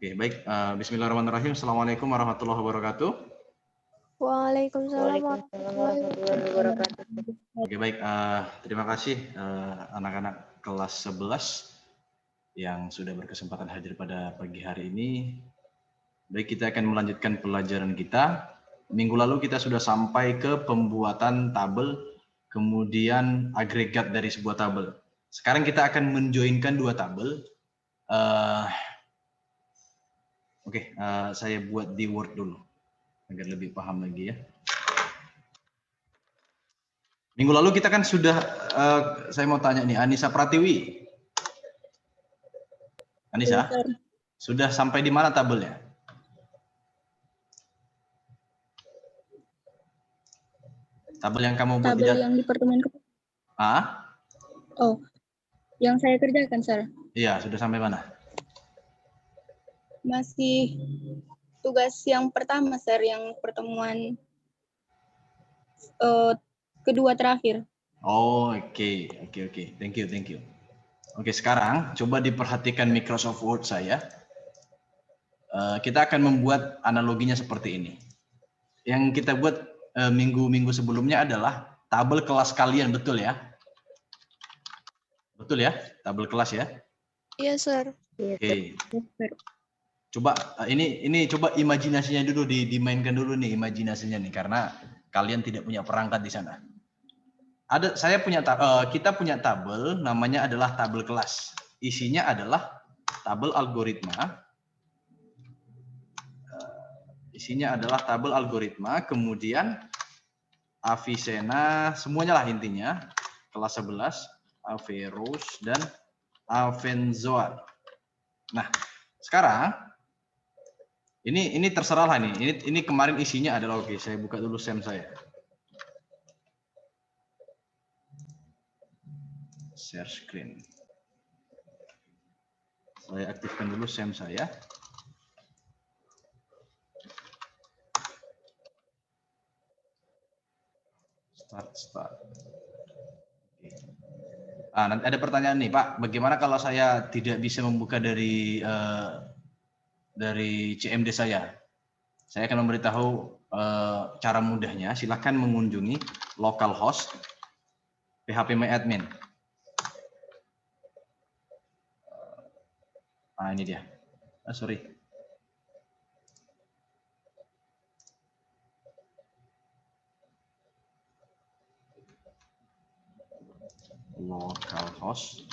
Oke, baik. Bismillahirrahmanirrahim. Assalamualaikum warahmatullahi wabarakatuh. Waalaikumsalam warahmatullahi wabarakatuh. Oke, baik. Terima kasih anak-anak kelas 11 yang sudah berkesempatan hadir pada pagi hari ini. Baik, kita akan melanjutkan pelajaran kita. Minggu lalu kita sudah sampai ke pembuatan tabel, kemudian agregat dari sebuah tabel. Sekarang kita akan menjoinkan dua tabel. Oke, saya buat di Word dulu agar lebih paham lagi ya. Minggu lalu kita kan sudah, saya mau tanya nih, Anissa Pratiwi. Anissa, sudah sampai di mana tabelnya? Tabel yang kamu buat tabel yang di pertemuan. Oh, yang saya kerjakan, Sir. Iya, sudah sampai mana? Masih tugas yang pertama, Sir, yang pertemuan kedua terakhir. Oh, oke. Thank you. Oke, sekarang coba diperhatikan Microsoft Word saya. Kita akan membuat analoginya seperti ini. Yang kita buat minggu-minggu sebelumnya adalah tabel kelas kalian, betul ya? Betul ya? Tabel kelas ya? Iya, Sir. Oke. Coba ini coba imajinasinya dulu dimainkan dulu nih imajinasinya nih karena kalian tidak punya perangkat di sana. Kita punya tabel namanya adalah tabel kelas. Isinya adalah tabel algoritma. Kemudian Avicenna, semuanya lah intinya. Kelas 11, Averroes dan Avenzoar. Nah, sekarang ini terserah lah nih. Ini kemarin isinya adalah oke. Saya buka dulu SEM saya. Share screen. Saya aktifkan dulu SEM saya. Start. Nanti ada pertanyaan nih, Pak. Bagaimana kalau saya tidak bisa membuka dari CMD saya? Saya akan memberitahu cara mudahnya. Silakan mengunjungi localhost phpMyAdmin. Ini dia. Sorry. Localhost.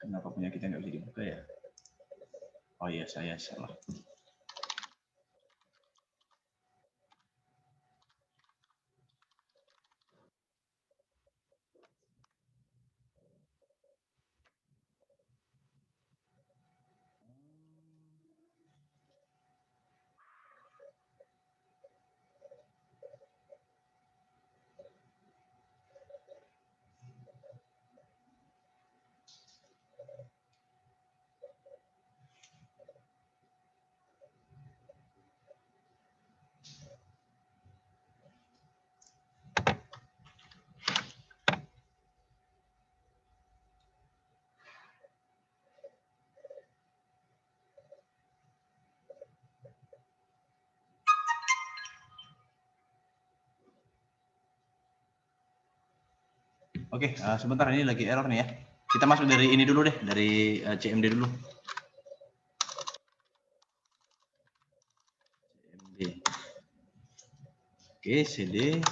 Kenapa punya kita nggak bisa dibuka ya? Oh iya, saya salah. Oke, sebentar ini lagi error nih ya. Kita masuk dari ini dulu deh, dari CMD dulu. CMD. Oke, CD.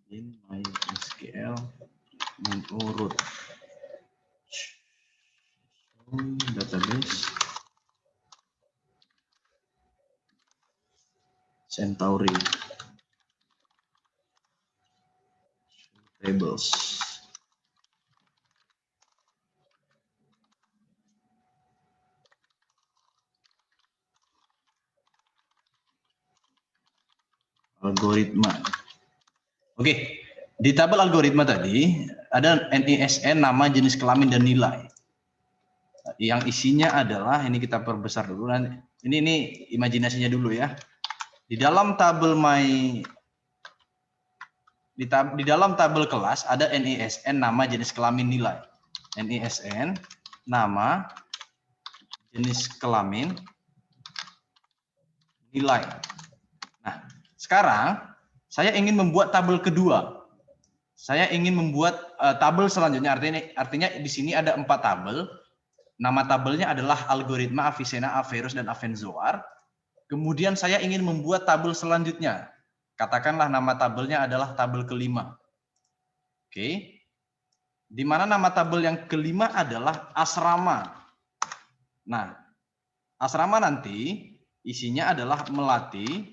In MySQL menurut database Centauri. tables. Algoritma. Oke, di tabel algoritma tadi ada NISN, nama, jenis kelamin, dan nilai. Yang isinya adalah, ini kita perbesar dulu, ini imajinasinya dulu ya. Di dalam tabel di dalam tabel kelas ada NISN, nama, jenis kelamin, nilai. NISN, nama, jenis kelamin, nilai. Nah, sekarang saya ingin membuat tabel kedua. Saya ingin membuat tabel selanjutnya. Artinya di sini ada 4 tabel. Nama tabelnya adalah algoritma Avicenna, Averroes, dan Avenzoar. Kemudian saya ingin membuat tabel selanjutnya. Katakanlah nama tabelnya adalah tabel kelima. Oke. Di mana nama tabel yang kelima adalah asrama. Nah, asrama nanti isinya adalah Melati,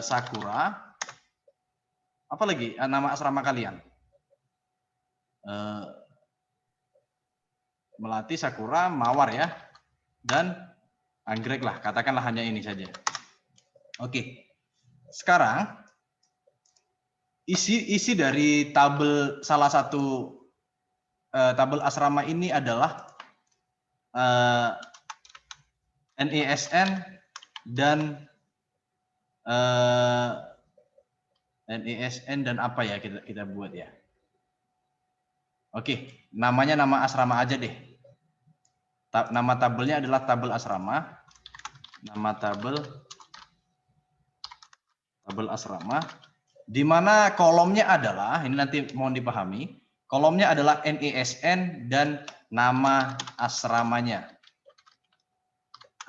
Sakura, apa lagi nama asrama kalian? Melati, Sakura, Mawar ya, dan Anggrek lah, katakanlah hanya ini saja. Oke, sekarang isi dari tabel, salah satu tabel asrama ini adalah NISN dan NISN dan apa ya kita buat ya. Oke, namanya nama asrama aja deh. Nama tabelnya adalah tabel asrama. Nama tabel asrama. Di mana kolomnya adalah, ini nanti mohon dipahami, kolomnya adalah NISN dan nama asramanya.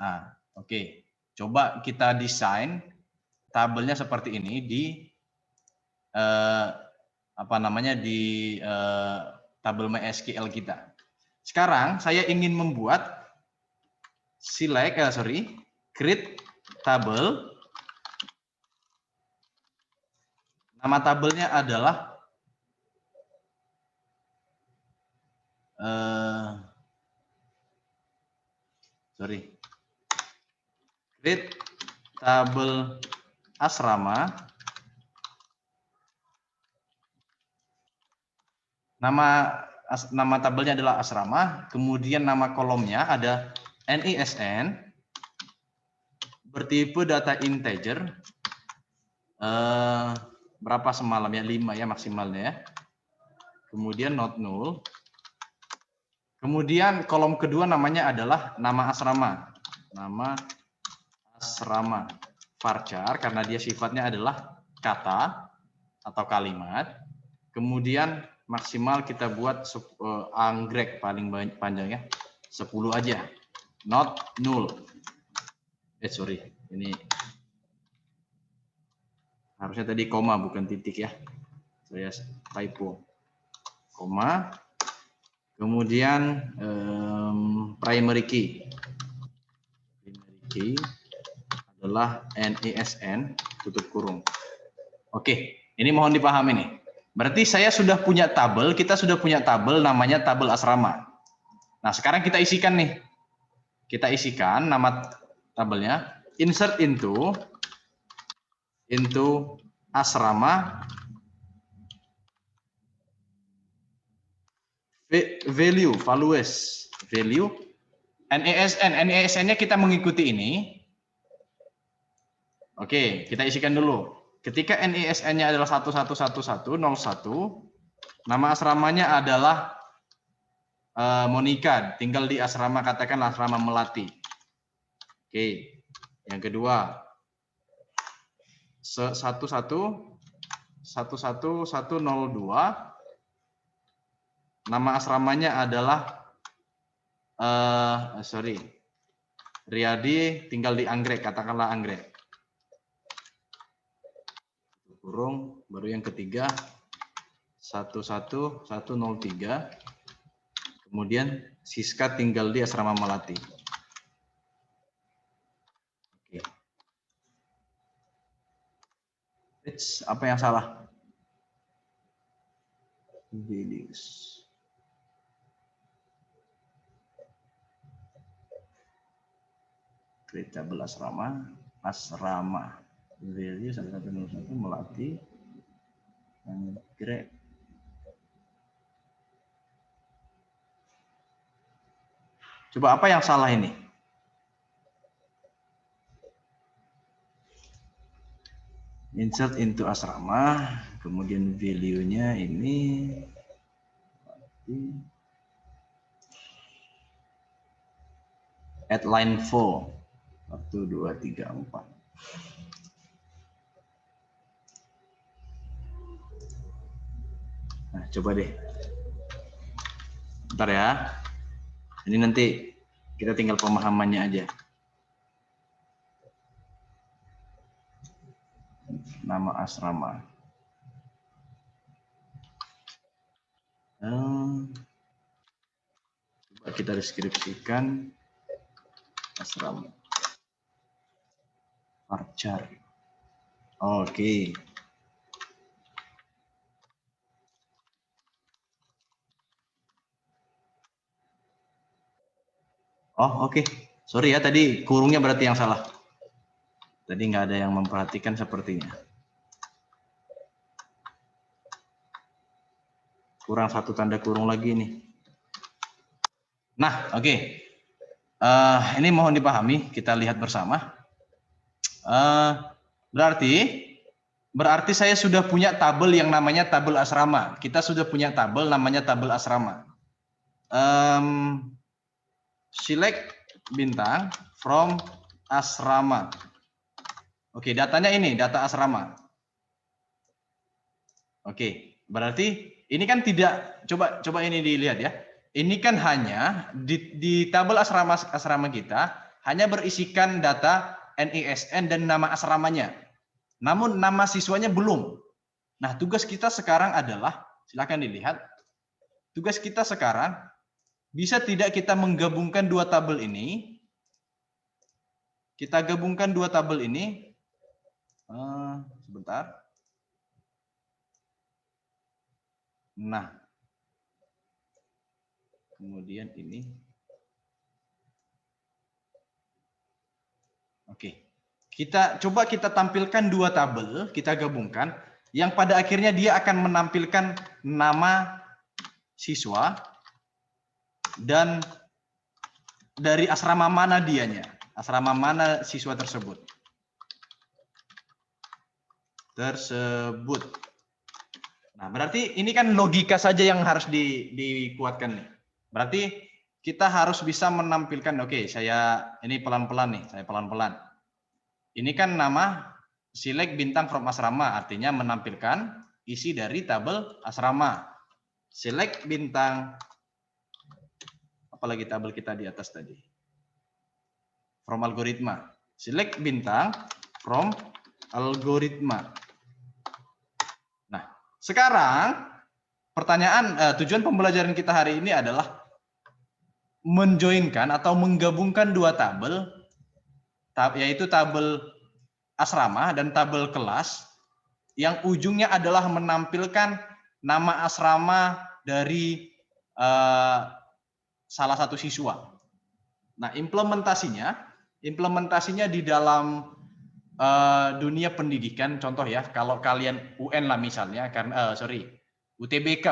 Nah, oke. Coba kita desain tabelnya seperti ini di di tabel MySQL kita. Sekarang saya ingin membuat create tabel. Nama tabelnya adalah create tabel asrama. Nama tabelnya adalah asrama, kemudian nama kolomnya ada NISN, bertipe data integer, berapa semalam ya, 5 ya maksimalnya ya. Kemudian not null. Kemudian kolom kedua namanya adalah nama asrama. Nama asrama varchar karena dia sifatnya adalah kata atau kalimat. Kemudian maksimal kita buat anggrek paling panjang ya, 10 aja. Not null. Ini harusnya tadi koma bukan titik ya. Saya typo. Koma. Kemudian primary key. Primary key adalah NISN tutup kurung. Oke, ini mohon dipahami nih. Berarti saya sudah punya tabel, kita sudah punya tabel namanya tabel asrama. Nah, sekarang kita isikan nih. Kita isikan nama tabelnya, insert into asrama value NISN-nya kita mengikuti ini. Oke, kita isikan dulu. Ketika NISN-nya adalah 111101, nama asramanya adalah Monica, tinggal di asrama, katakanlah asrama Melati. Oke, yang kedua 111102, nama asramanya adalah Riyadi, tinggal di Anggrek, katakanlah Anggrek. Kurung, baru yang ketiga 11103, kemudian Siska tinggal di asrama Melati. Oke. Apa yang salah? values. Create tabel asrama, value 1101 melatih, dan grade. Coba apa yang salah ini? Insert into asrama, kemudian value-nya ini at line 4. 1, 2, 3, 4. Nah, coba deh. Bentar ya. Ini nanti kita tinggal pemahamannya aja. Nama asrama. Coba kita deskripsikan asrama. Varchar. Oke. Oh, oke. Sorry ya, tadi kurungnya berarti yang salah. Tadi nggak ada yang memperhatikan sepertinya. Kurang satu tanda kurung lagi nih. Nah, oke. Ini mohon dipahami, kita lihat bersama. Berarti saya sudah punya tabel yang namanya tabel asrama. Kita sudah punya tabel namanya tabel asrama. Select bintang from asrama. Oke, datanya ini, data asrama. Oke, berarti ini kan tidak, coba ini dilihat ya. Ini kan hanya di tabel asrama kita hanya berisikan data NISN dan nama asramanya. Namun nama siswanya belum. Nah, tugas kita sekarang adalah, silakan dilihat. Tugas kita sekarang, bisa tidak kita menggabungkan dua tabel ini? Kita gabungkan dua tabel ini. Sebentar. Nah, kemudian ini. Oke. Coba kita tampilkan dua tabel, kita gabungkan, yang pada akhirnya dia akan menampilkan nama siswa dan dari asrama mana dianya, asrama mana siswa tersebut. Nah, berarti ini kan logika saja yang harus dikuatkan nih. Berarti kita harus bisa menampilkan, oke, saya ini pelan-pelan nih, saya pelan-pelan. Ini kan nama select bintang from asrama, artinya menampilkan isi dari tabel asrama. Select bintang, apalagi tabel kita di atas tadi. From algoritma. Select bintang from algoritma. Nah, sekarang pertanyaan, tujuan pembelajaran kita hari ini adalah menjoinkan atau menggabungkan dua tabel, yaitu tabel asrama dan tabel kelas, yang ujungnya adalah menampilkan nama asrama dari salah satu siswa. Nah, implementasinya di dalam dunia pendidikan, contoh ya, kalau kalian UN lah misalnya, karena UTBK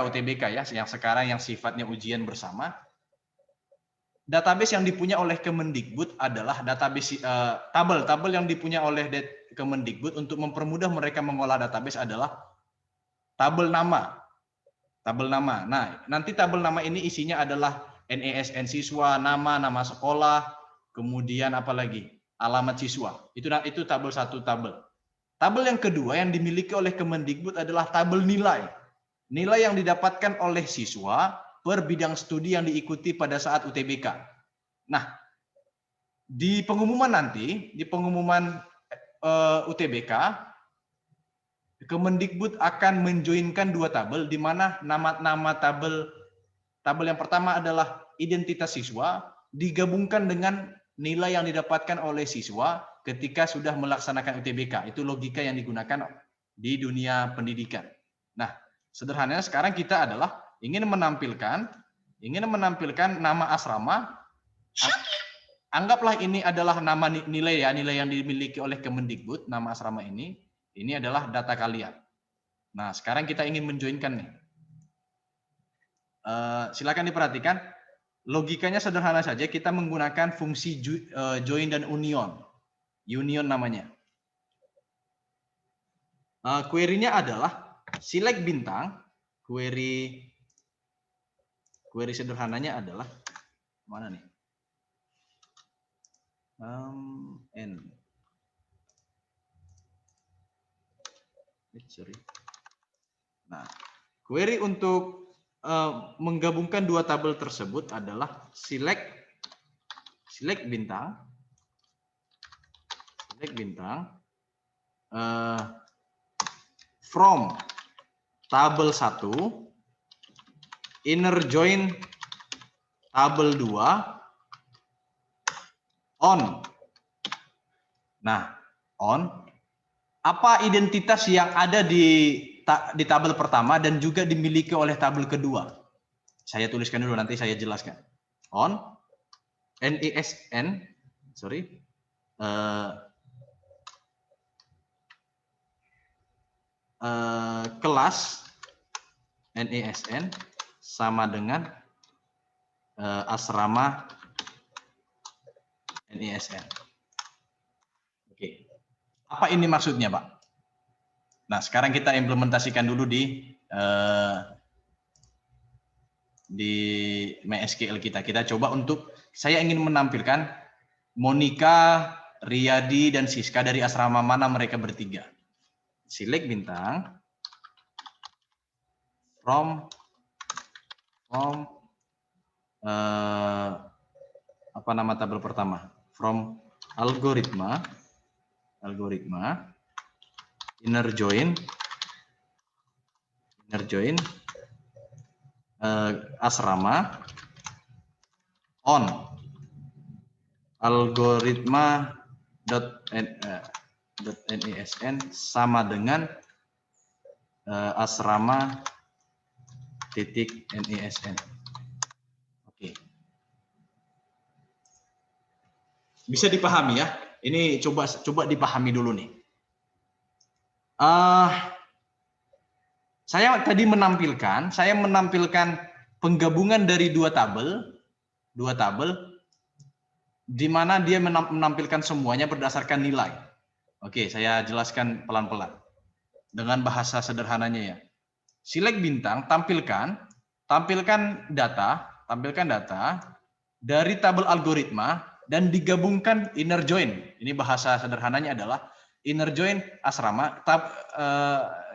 ya, yang sekarang yang sifatnya ujian bersama. Database yang dipunya oleh Kemendikbud adalah database tabel yang dipunya oleh Kemendikbud untuk mempermudah mereka mengolah database adalah tabel nama. Nah, nanti tabel nama ini isinya adalah NISN siswa, nama sekolah, kemudian apa lagi? Alamat siswa. Itu tabel satu tabel. Tabel yang kedua yang dimiliki oleh Kemendikbud adalah tabel nilai. Nilai yang didapatkan oleh siswa per bidang studi yang diikuti pada saat UTBK. Nah, di pengumuman nanti, di pengumuman UTBK, Kemendikbud akan menjoinkan dua tabel, di mana nama tabel yang pertama adalah identitas siswa, digabungkan dengan nilai yang didapatkan oleh siswa ketika sudah melaksanakan UTBK. Itu logika yang digunakan di dunia pendidikan. Nah, Sederhananya sekarang kita adalah ingin menampilkan nama asrama. Anggaplah ini adalah nama nilai ya, nilai yang dimiliki oleh Kemendikbud, nama asrama ini adalah data kalian. Nah, sekarang kita ingin menjoinkan nih. Silakan diperhatikan, logikanya sederhana saja, kita menggunakan fungsi join dan union. Union namanya. Query-nya adalah select bintang, query sederhananya adalah mana nih? Nah, query untuk menggabungkan dua tabel tersebut adalah select bintang, from tabel 1 inner join tabel 2 on. Nah, on apa identitas yang ada di tabel pertama dan juga dimiliki oleh tabel kedua? Saya tuliskan dulu, nanti saya jelaskan. On NISN, kelas NISN sama dengan asrama NISN. Oke. Apa ini maksudnya, Pak? Nah, sekarang kita implementasikan dulu di MySQL kita. Kita coba saya ingin menampilkan Monica, Riyadi, dan Siska dari asrama mana mereka bertiga. Select bintang from apa nama tabel pertama? From algoritma inner join asrama on algoritma.nisn sama dengan asrama .nisn. Oke. Bisa dipahami ya? Ini coba dipahami dulu nih. Saya tadi menampilkan penggabungan dari dua tabel di mana dia menampilkan semuanya berdasarkan nilai. Oke, saya jelaskan pelan-pelan dengan bahasa sederhananya ya. Select bintang, tampilkan data dari tabel algoritma dan digabungkan inner join. Ini bahasa sederhananya adalah inner join asrama,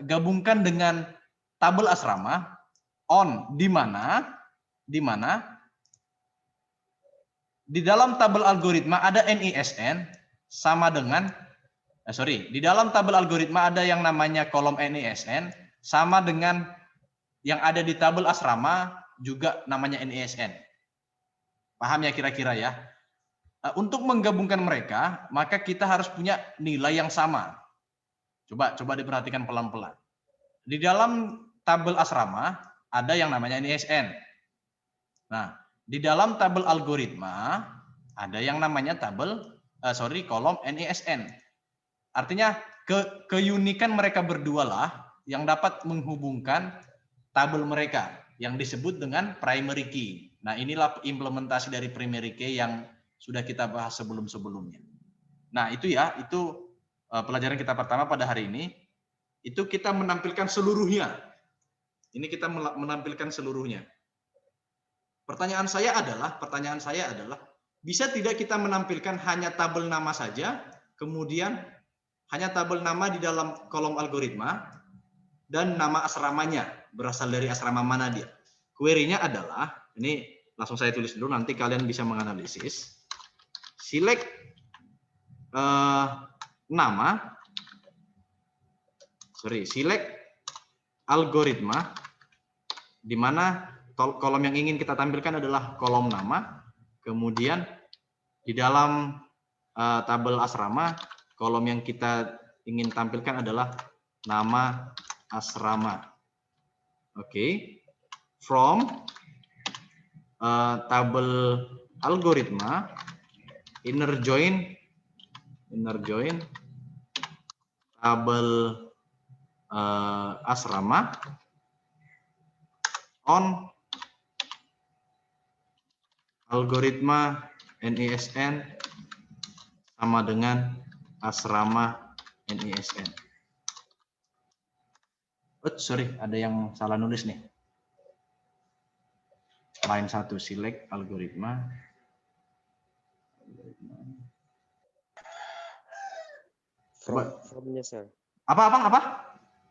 gabungkan dengan tabel asrama on, di mana di dalam tabel algoritma ada NISN sama dengan di dalam tabel algoritma ada yang namanya kolom NISN sama dengan yang ada di tabel asrama juga namanya NISN. Paham ya kira-kira ya? Untuk menggabungkan mereka, maka kita harus punya nilai yang sama. Coba diperhatikan pelan-pelan. Di dalam tabel asrama ada yang namanya NISN. Nah, di dalam tabel algoritma ada yang namanya kolom NISN. Artinya keunikan mereka berdua lah yang dapat menghubungkan tabel mereka yang disebut dengan primary key. Nah, inilah implementasi dari primary key yang sudah kita bahas sebelum-sebelumnya. Nah, itu pelajaran kita pertama pada hari ini. Itu kita menampilkan seluruhnya. Ini kita menampilkan seluruhnya. Pertanyaan saya adalah, bisa tidak kita menampilkan hanya tabel nama saja, kemudian hanya tabel nama di dalam kolom algoritma, dan nama asramanya, berasal dari asrama mana dia. Query-nya adalah, ini langsung saya tulis dulu, nanti kalian bisa menganalisis. Select select algoritma, di mana kolom yang ingin kita tampilkan adalah kolom nama, kemudian di dalam tabel asrama, kolom yang kita ingin tampilkan adalah nama asrama. Oke. From tabel algoritma inner join tabel asrama on algoritma NISN sama dengan asrama NISN. Sorry, ada yang salah nulis nih. Line 1 select algoritma. From-nya, Sir. Apa?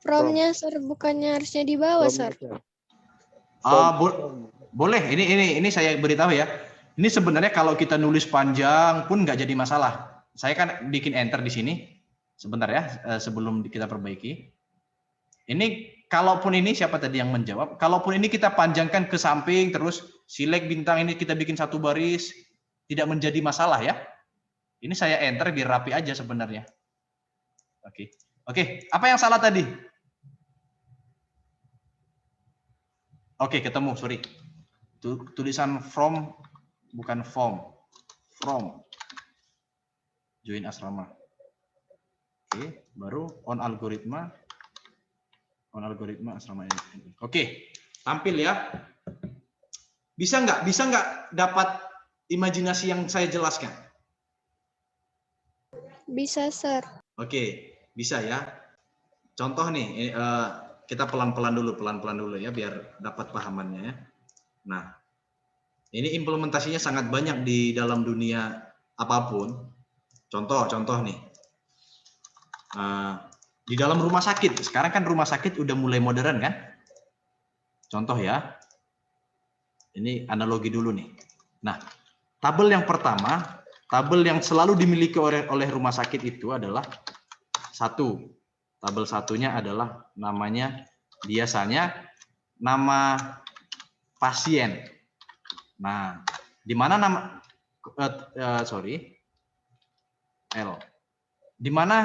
From-nya, Sir, bukannya harusnya di bawah, Sir. Boleh. Ini saya beritahu ya. Ini sebenarnya kalau kita nulis panjang pun nggak jadi masalah. Saya kan bikin enter di sini. Sebentar ya, sebelum kita perbaiki. Ini kalaupun ini siapa tadi yang menjawab? Kalaupun ini kita panjangkan ke samping terus select bintang ini kita bikin satu baris, tidak menjadi masalah ya. Ini saya enter biar rapi aja sebenarnya. Oke. Apa yang salah tadi? Oke, ketemu, sorry. Tulisan from bukan form. From. Join asrama. Oke, baru on algoritma. On algoritma asrama ini. Oke, tampil ya. Bisa nggak dapat imajinasi yang saya jelaskan? Bisa, Sir. Oke, bisa ya. Contoh nih, kita pelan-pelan dulu ya, biar dapat pahamannya ya. Nah, ini implementasinya sangat banyak di dalam dunia apapun. Contoh nih. Di dalam rumah sakit, sekarang kan rumah sakit udah mulai modern kan? Contoh ya, ini analogi dulu nih. Nah, tabel yang pertama, tabel yang selalu dimiliki oleh rumah sakit itu adalah satu. Tabel satunya adalah namanya biasanya nama pasien. Nah, di mana nama di mana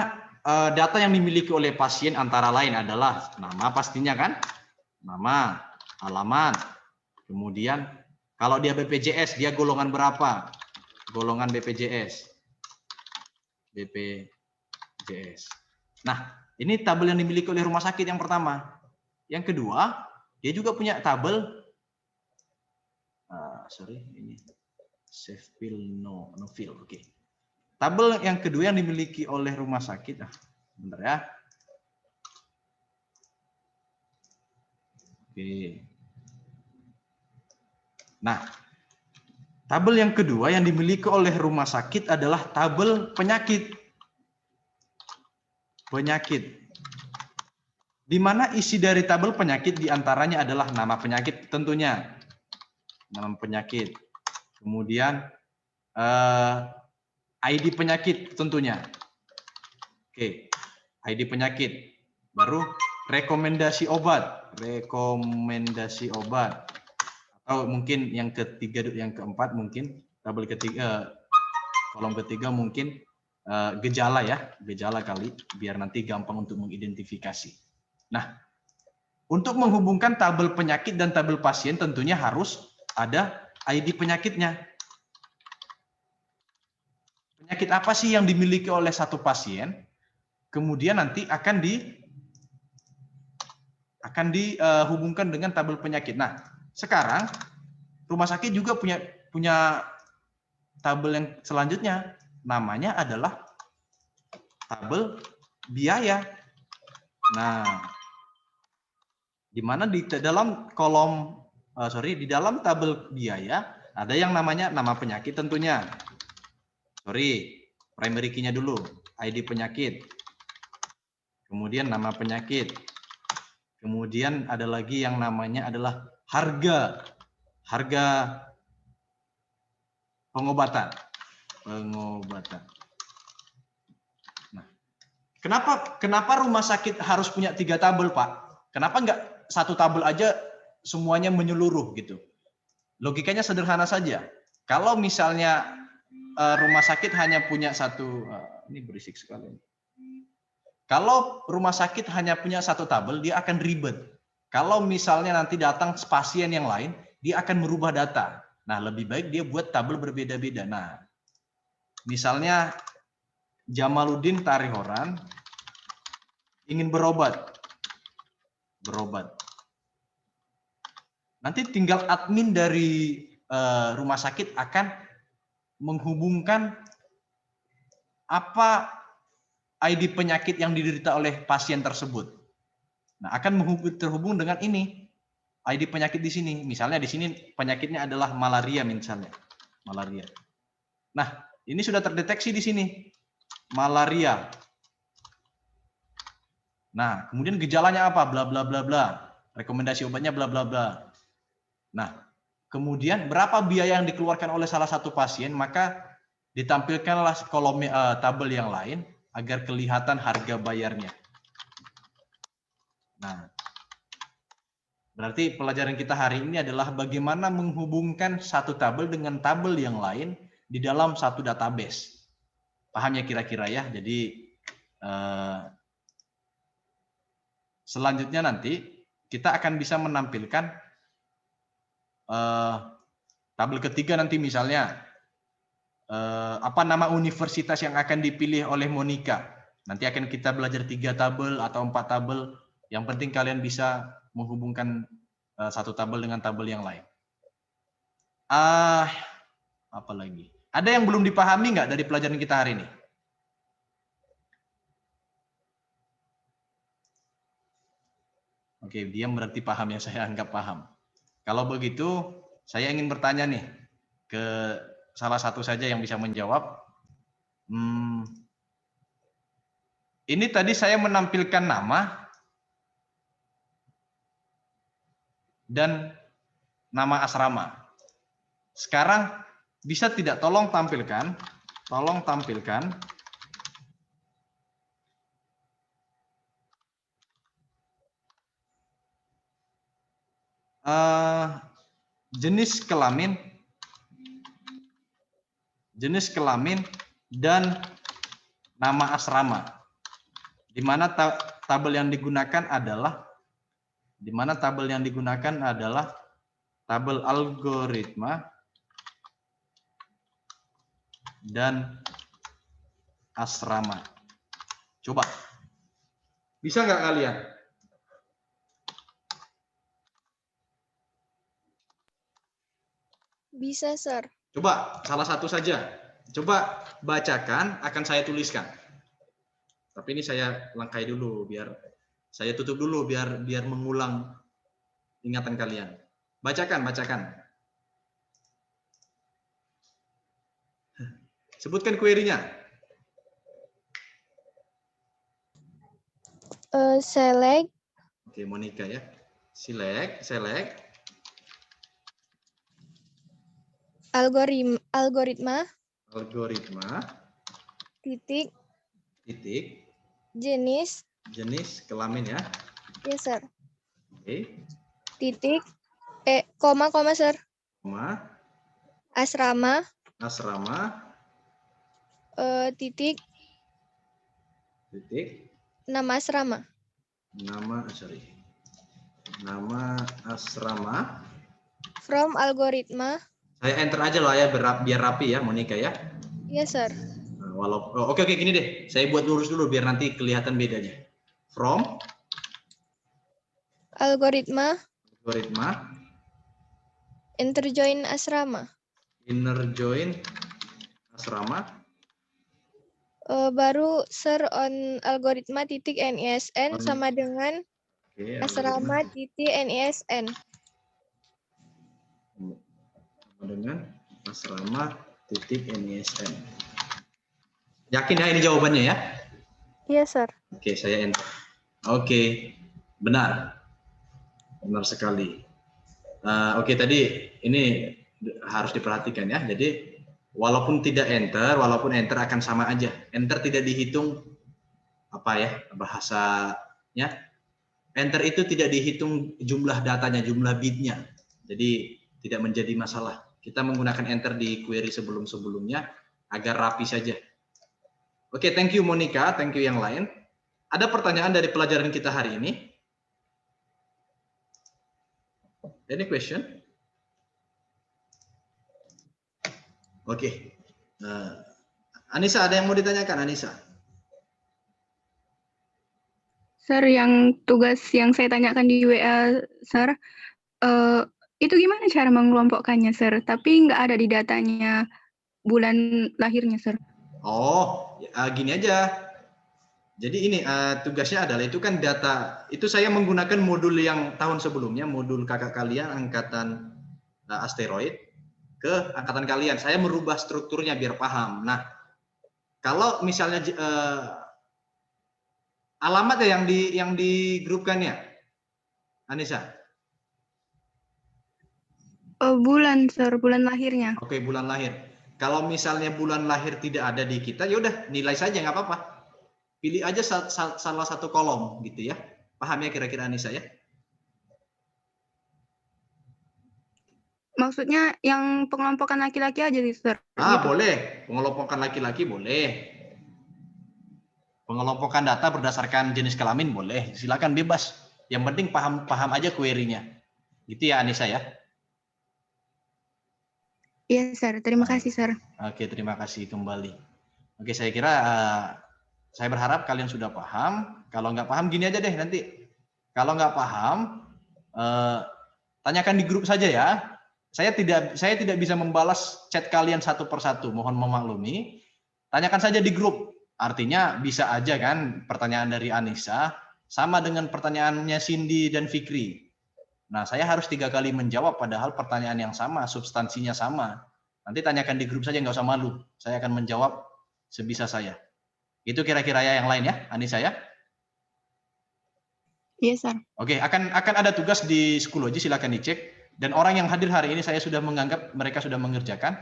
data yang dimiliki oleh pasien antara lain adalah nama pastinya kan, nama, alamat, kemudian kalau dia BPJS dia golongan berapa, golongan BPJS. Nah, ini tabel yang dimiliki oleh rumah sakit yang pertama. Yang kedua, dia juga punya tabel, ini save fill no fill, oke. Tabel yang kedua yang dimiliki oleh rumah sakit, bentar ya. Oke. Nah, tabel yang kedua yang dimiliki oleh rumah sakit adalah tabel penyakit. Di mana isi dari tabel penyakit diantaranya adalah nama penyakit tentunya. Nama penyakit. Kemudian ID penyakit tentunya. Oke, ID penyakit. Baru rekomendasi obat. Atau mungkin yang ketiga, yang keempat mungkin tabel ketiga, kolom ketiga mungkin gejala ya, gejala kali, biar nanti gampang untuk mengidentifikasi. Nah, untuk menghubungkan tabel penyakit dan tabel pasien tentunya harus ada ID penyakitnya. Penyakit apa sih yang dimiliki oleh satu pasien? Kemudian nanti akan dihubungkan dengan tabel penyakit. Nah, sekarang rumah sakit juga punya tabel yang selanjutnya, namanya adalah tabel biaya. Nah, di mana di dalam kolom di dalam tabel biaya ada yang namanya nama penyakit tentunya. Primary key-nya dulu, ID penyakit. Kemudian nama penyakit. Kemudian ada lagi yang namanya adalah harga pengobatan. Nah, kenapa rumah sakit harus punya 3 tabel, Pak? Kenapa nggak satu tabel aja semuanya menyeluruh gitu? Logikanya sederhana saja. Kalau misalnya rumah sakit hanya punya satu, ini berisik sekali. Kalau rumah sakit hanya punya satu tabel, dia akan ribet. Kalau misalnya nanti datang pasien yang lain, dia akan merubah data. Nah, lebih baik dia buat tabel berbeda-beda. Nah, misalnya Jamaluddin Tarihoran ingin berobat. Nanti tinggal admin dari rumah sakit akan menghubungkan apa ID penyakit yang diderita oleh pasien tersebut. Nah, akan terhubung dengan ini ID penyakit di sini. Misalnya di sini penyakitnya adalah malaria misalnya. Malaria. Nah, ini sudah terdeteksi di sini. Malaria. Nah, kemudian gejalanya apa? Bla bla bla bla. Rekomendasi obatnya bla bla bla. Nah, kemudian berapa biaya yang dikeluarkan oleh salah satu pasien, maka ditampilkanlah kolom tabel yang lain agar kelihatan harga bayarnya. Nah, berarti pelajaran kita hari ini adalah bagaimana menghubungkan satu tabel dengan tabel yang lain di dalam satu database. Paham ya kira-kira ya? Jadi selanjutnya nanti kita akan bisa menampilkan tabel ketiga nanti misalnya apa nama universitas yang akan dipilih oleh Monica. Nanti akan kita belajar 3 tabel atau 4 tabel. Yang penting kalian bisa menghubungkan satu tabel dengan tabel yang lain. Apa lagi? Ada yang belum dipahami nggak dari pelajaran kita hari ini? Oke, diam berarti paham yang saya anggap paham. Kalau begitu, saya ingin bertanya nih ke salah satu saja yang bisa menjawab. Ini tadi saya menampilkan nama dan nama asrama. Sekarang bisa tidak tolong tampilkan jenis kelamin dan nama asrama. Di mana tabel yang digunakan adalah tabel algoritma dan asrama. Coba. Bisa nggak kalian? Bisa, Sir. Coba salah satu saja. Coba bacakan, akan saya tuliskan. Tapi ini saya langkai dulu biar saya tutup dulu biar mengulang ingatan kalian. Bacakan. Sebutkan query-nya. Select. Oke, Monica ya. Select. Algoritma. Titik. Jenis Kelamin ya. Yes, Sir. Oke. Titik. Koma, Sir. Asrama. Titik. Nama asrama. Nama asrama. From algoritma. Saya enter aja loh ya biar rapi ya Monica ya. Yes, Sir. Oke, gini deh. Saya buat lurus dulu biar nanti kelihatan bedanya. From algoritma. Inner join asrama. Baru Sir on algoritma titik NISN sama dengan asrama titik NISN. Yakin ya ini jawabannya ya? Iya, Sir. Oke, saya enter. Oke, benar sekali. Oke, tadi ini harus diperhatikan ya. Jadi walaupun enter akan sama aja. Enter tidak dihitung bahasanya. Enter itu tidak dihitung jumlah datanya, jumlah bitnya. Jadi tidak menjadi masalah. Kita menggunakan enter di query sebelum-sebelumnya agar rapi saja. Oke, thank you Monica, thank you yang lain. Ada pertanyaan dari pelajaran kita hari ini? Any question? Oke. Anissa, ada yang mau ditanyakan, Anissa? Sir, yang tugas yang saya tanyakan di WA, Sir, itu gimana cara mengelompokkannya, Sir? Tapi nggak ada di datanya bulan lahirnya, Sir. Oh, gini aja. Jadi ini tugasnya adalah itu kan data, itu saya menggunakan modul yang tahun sebelumnya, modul kakak kalian angkatan asteroid ke angkatan kalian. Saya merubah strukturnya biar paham. Nah, kalau misalnya alamat ya yang digrupkannya, Anissa? Bulan, Sir, bulan lahirnya. Oke, bulan lahir. Kalau misalnya bulan lahir tidak ada di kita, ya udah nilai saja nggak apa-apa. Pilih aja salah satu kolom gitu ya. Paham ya kira-kira Anissa ya? Maksudnya yang pengelompokan laki-laki aja sih, Sir. Gitu. Boleh. Pengelompokan laki-laki boleh. Pengelompokan data berdasarkan jenis kelamin boleh. Silakan bebas. Yang penting paham aja query-nya. Gitu ya Anissa ya? Iya, Sir. Terima kasih, Sir. Oke, terima kasih kembali. Oke, saya kira saya berharap kalian sudah paham. Kalau nggak paham gini aja deh nanti. Kalau nggak paham, tanyakan di grup saja ya. Saya tidak bisa membalas chat kalian satu persatu. Mohon memaklumi. Tanyakan saja di grup. Artinya bisa aja kan pertanyaan dari Anissa sama dengan pertanyaannya Cindy dan Fikri. Nah, saya harus 3 kali menjawab padahal pertanyaan yang sama, substansinya sama. Nanti tanyakan di grup saja, nggak usah malu. Saya akan menjawab sebisa saya. Itu kira-kira ya yang lain ya, Anissa ya? Iya, Sir. Oke, akan ada tugas di Schoology, silakan dicek. Dan orang yang hadir hari ini saya sudah menganggap mereka sudah mengerjakan.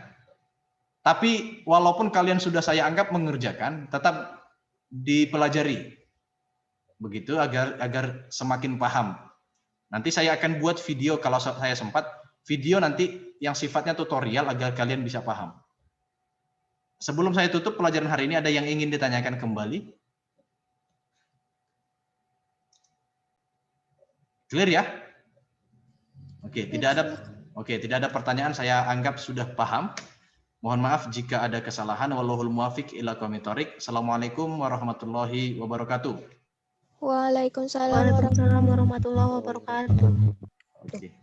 Tapi walaupun kalian sudah saya anggap mengerjakan, tetap dipelajari. Begitu agar semakin paham. Nanti saya akan buat video kalau saya sempat, video nanti yang sifatnya tutorial agar kalian bisa paham. Sebelum saya tutup pelajaran hari ini, ada yang ingin ditanyakan kembali? Clear ya? Oke, tidak ada pertanyaan, saya anggap sudah paham. Mohon maaf jika ada kesalahan. Wallahul muwaffiq ila aqwamit thoriq. Assalamualaikum warahmatullahi wabarakatuh. Waalaikumsalam warahmatullahi wabarakatuh. Oke.